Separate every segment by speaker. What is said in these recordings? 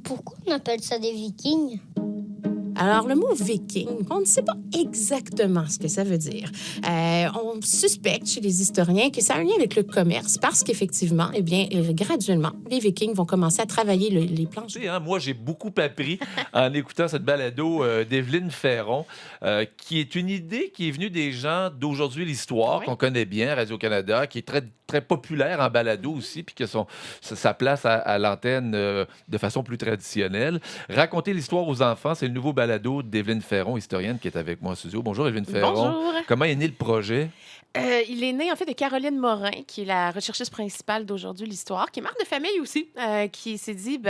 Speaker 1: Pourquoi on appelle ça des Vikings?
Speaker 2: Alors, le mot viking, on ne sait pas exactement ce que ça veut dire. On suspecte chez les historiens que ça a un lien avec le commerce parce qu'effectivement, graduellement, les Vikings vont commencer à travailler les planches.
Speaker 3: Tu sais, hein, moi, j'ai beaucoup appris en écoutant cette balado d'Evelyne Ferron, qui est une idée qui est venue des gens d'Aujourd'hui l'Histoire,
Speaker 2: Oui.
Speaker 3: qu'on connaît bien, Radio-Canada, qui est très, très populaire en balado aussi, puis que sa place à l'antenne de façon plus traditionnelle. Raconter l'histoire aux enfants, c'est le nouveau balado d'Evelyne Ferron, historienne, qui est avec moi en studio. Bonjour, Evelyne Ferron.
Speaker 4: Bonjour.
Speaker 3: Comment est né le projet?
Speaker 4: Il est né, en fait, de Caroline Morin, qui est la recherchiste principale d'Aujourd'hui l'Histoire, qui est mère de famille aussi, qui s'est dit,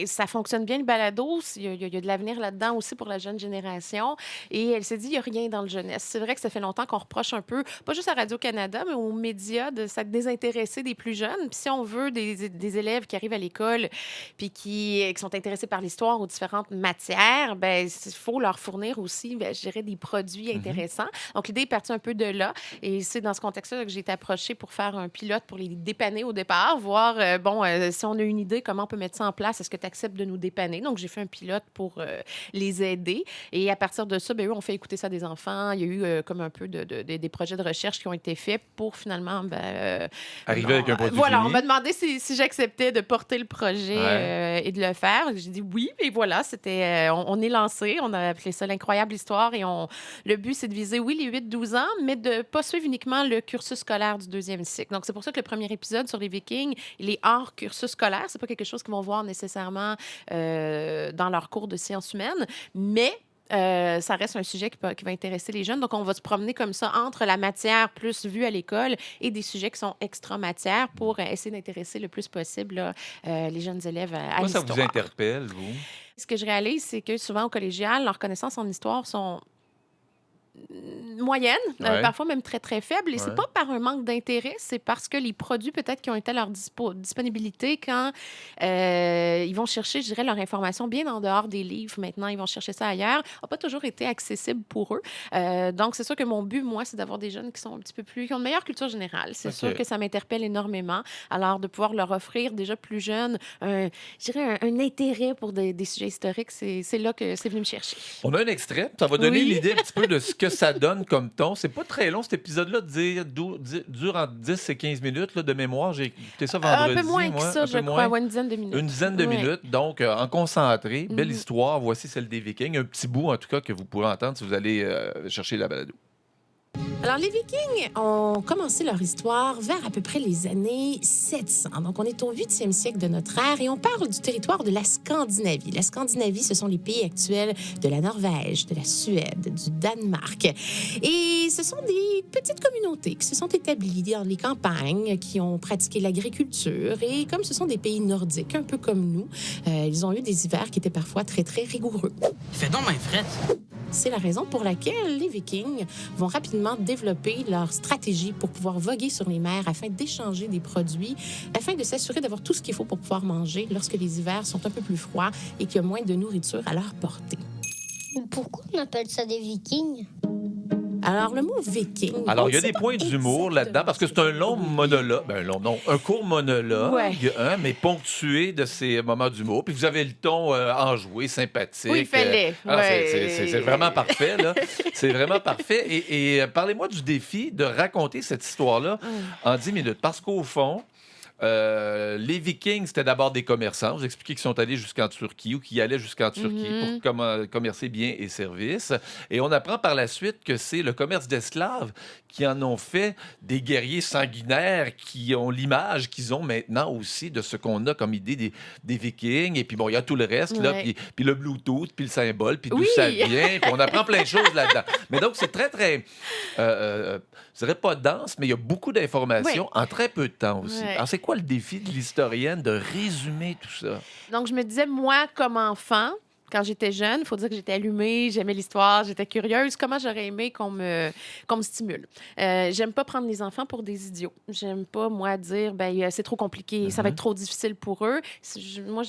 Speaker 4: ça fonctionne bien le balado, il y a de l'avenir là-dedans aussi pour la jeune génération. Et elle s'est dit, il n'y a rien dans le jeunesse. C'est vrai que ça fait longtemps qu'on reproche un peu, pas juste à Radio-Canada, mais aux médias, de s'être désintéressés des plus jeunes. Puis si on veut des élèves qui arrivent à l'école puis qui sont intéressés par l'histoire ou différentes matières, il faut leur fournir aussi, je dirais, des produits intéressants. Donc, l'idée est partie un peu de là. Et c'est dans ce contexte-là que j'ai été approchée pour faire un pilote pour les dépanner au départ, voir, si on a une idée, comment on peut mettre ça en place, est-ce que tu acceptes de nous dépanner? Donc, j'ai fait un pilote pour les aider. Et à partir de ça, eux, on fait écouter ça à des enfants. Il y a eu comme un peu des projets de recherche qui ont été faits pour finalement...
Speaker 3: Arriver avec un produit
Speaker 4: Voilà,
Speaker 3: fini.
Speaker 4: on m'a demandé si j'acceptais de porter le projet et de le faire. J'ai dit oui, et voilà, on est lancé. On a appelé ça l'incroyable histoire et le but, c'est de viser, oui, les 8-12 ans, mais de ne pas suivre uniquement le cursus scolaire du deuxième cycle. Donc, c'est pour ça que le premier épisode sur les Vikings, il est hors cursus scolaire. C'est pas quelque chose qu'ils vont voir nécessairement dans leur cours de sciences humaines, mais ça reste un sujet qui va intéresser les jeunes. Donc, on va se promener comme ça entre la matière plus vue à l'école et des sujets qui sont extra-matière pour essayer d'intéresser le plus possible les jeunes élèves à
Speaker 3: Pourquoi ça
Speaker 4: l'histoire.
Speaker 3: vous interpelle, vous?
Speaker 4: Ce que je réalise, c'est que souvent au collégial, leurs connaissances en histoire sont moyennes,
Speaker 3: Ouais.
Speaker 4: parfois même très, très faibles. Et
Speaker 3: Ouais.
Speaker 4: c'est pas par un manque d'intérêt, c'est parce que les produits, peut-être, qui ont été à leur disponibilité quand ils vont chercher, je dirais, leur information bien en dehors des livres. Maintenant, ils vont chercher ça ailleurs, n'a pas toujours été accessible pour eux. Donc, c'est sûr que mon but, moi, c'est d'avoir des jeunes qui sont un petit peu plus... qui ont une meilleure culture générale. C'est
Speaker 3: OK.
Speaker 4: sûr que ça m'interpelle énormément. Alors, de pouvoir leur offrir, déjà plus jeunes, je dirais, un intérêt pour des sujets historiques, c'est là que c'est venu me chercher.
Speaker 3: On a un extrait, ça va donner
Speaker 4: Oui.
Speaker 3: l'idée un petit peu de ce que ça donne comme ton. C'est pas très long, cet épisode-là, dure entre 10 et 15 minutes là, de mémoire. J'ai écouté ça vendredi.
Speaker 4: Un peu moins que
Speaker 3: moi,
Speaker 4: ça,
Speaker 3: un
Speaker 4: je
Speaker 3: peu
Speaker 4: crois.
Speaker 3: moins.
Speaker 4: Ouais, une dizaine de minutes.
Speaker 3: Une dizaine de
Speaker 4: Ouais.
Speaker 3: minutes, donc en concentré. Belle
Speaker 4: Mhm.
Speaker 3: histoire. Voici celle des Vikings. Un petit bout, en tout cas, que vous pourrez entendre si vous allez chercher la balado.
Speaker 2: Alors, les Vikings ont commencé leur histoire vers à peu près les années 700. Donc, on est au 8e siècle de notre ère et on parle du territoire de la Scandinavie. La Scandinavie, ce sont les pays actuels de la Norvège, de la Suède, du Danemark. Et ce sont des petites communautés qui se sont établies dans les campagnes, qui ont pratiqué l'agriculture. Et comme ce sont des pays nordiques, un peu comme nous, ils ont eu des hivers qui étaient parfois très, très rigoureux.
Speaker 5: Il fait donc bien fret.
Speaker 2: C'est la raison pour laquelle les Vikings vont rapidement développer leur stratégie pour pouvoir voguer sur les mers afin d'échanger des produits, afin de s'assurer d'avoir tout ce qu'il faut pour pouvoir manger lorsque les hivers sont un peu plus froids et qu'il y a moins de nourriture à leur portée.
Speaker 1: Pourquoi on appelle ça des Vikings?
Speaker 2: Alors, le mot viking...
Speaker 3: Alors,
Speaker 2: on
Speaker 3: il y a
Speaker 2: ne sait
Speaker 3: des
Speaker 2: pas
Speaker 3: points d'humour là-dedans, parce que c'est un long monologue. Un court monologue,
Speaker 4: Ouais.
Speaker 3: mais ponctué de ces moments d'humour. Puis vous avez le ton enjoué, sympathique.
Speaker 4: Oui, il fallait.
Speaker 3: C'est vraiment parfait, là. C'est vraiment parfait. Et parlez-moi du défi de raconter cette histoire-là en 10 minutes. Parce qu'au fond, les Vikings, c'était d'abord des commerçants. Vous expliquez qu'ils sont allés jusqu'en Turquie ou qu'ils allaient jusqu'en Turquie pour commercer biens et services. Et on apprend par la suite que c'est le commerce d'esclaves qui en ont fait des guerriers sanguinaires qui ont l'image qu'ils ont maintenant aussi de ce qu'on a comme idée des Vikings. Et puis bon, il y a tout le reste, là,
Speaker 4: Ouais.
Speaker 3: puis le Bluetooth, puis le symbole, puis d'où
Speaker 4: Oui.
Speaker 3: ça vient. Puis on apprend plein de choses là-dedans. Mais donc, c'est très, très... je dirais pas dense, mais il y a beaucoup d'informations en très peu de temps aussi.
Speaker 4: Ouais.
Speaker 3: Alors, c'est quoi le défi de l'historienne de résumer tout ça?
Speaker 4: Donc, je me disais, moi, comme enfant, Quand j'étais jeune, il faut dire que j'étais allumée, j'aimais l'histoire, j'étais curieuse. Comment j'aurais aimé qu'on me stimule? J'aime pas prendre les enfants pour des idiots. J'aime pas, moi, dire, c'est trop compliqué, ça va être trop difficile pour eux. Moi,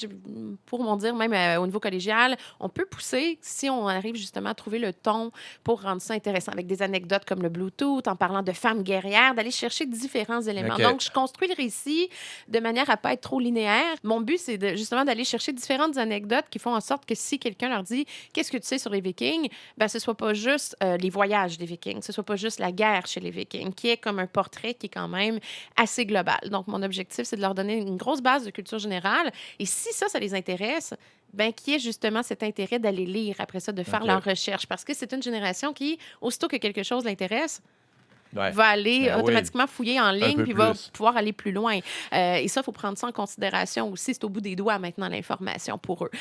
Speaker 4: pour mon dire, même au niveau collégial, on peut pousser si on arrive justement à trouver le ton pour rendre ça intéressant, avec des anecdotes comme le Bluetooth, en parlant de femmes guerrières, d'aller chercher différents éléments.
Speaker 3: OK.
Speaker 4: Donc, je construis le récit de manière à pas être trop linéaire. Mon but, c'est justement d'aller chercher différentes anecdotes qui font en sorte que si quelqu'un leur dit « Qu'est-ce que tu sais sur les Vikings? » ce soit pas juste les voyages des Vikings, ce soit pas juste la guerre chez les Vikings, qui est comme un portrait qui est quand même assez global. Donc, mon objectif, c'est de leur donner une grosse base de culture générale. Et si ça les intéresse, qui est justement cet intérêt d'aller lire après ça, de faire
Speaker 3: OK.
Speaker 4: leur recherche. Parce que c'est une génération qui, aussitôt que quelque chose l'intéresse,
Speaker 3: Ouais.
Speaker 4: va aller
Speaker 3: Ben oui.
Speaker 4: automatiquement fouiller en ligne
Speaker 3: peu
Speaker 4: puis va
Speaker 3: plus.
Speaker 4: pouvoir aller plus loin. Et ça, il faut prendre ça en considération aussi. C'est au bout des doigts maintenant, l'information pour eux.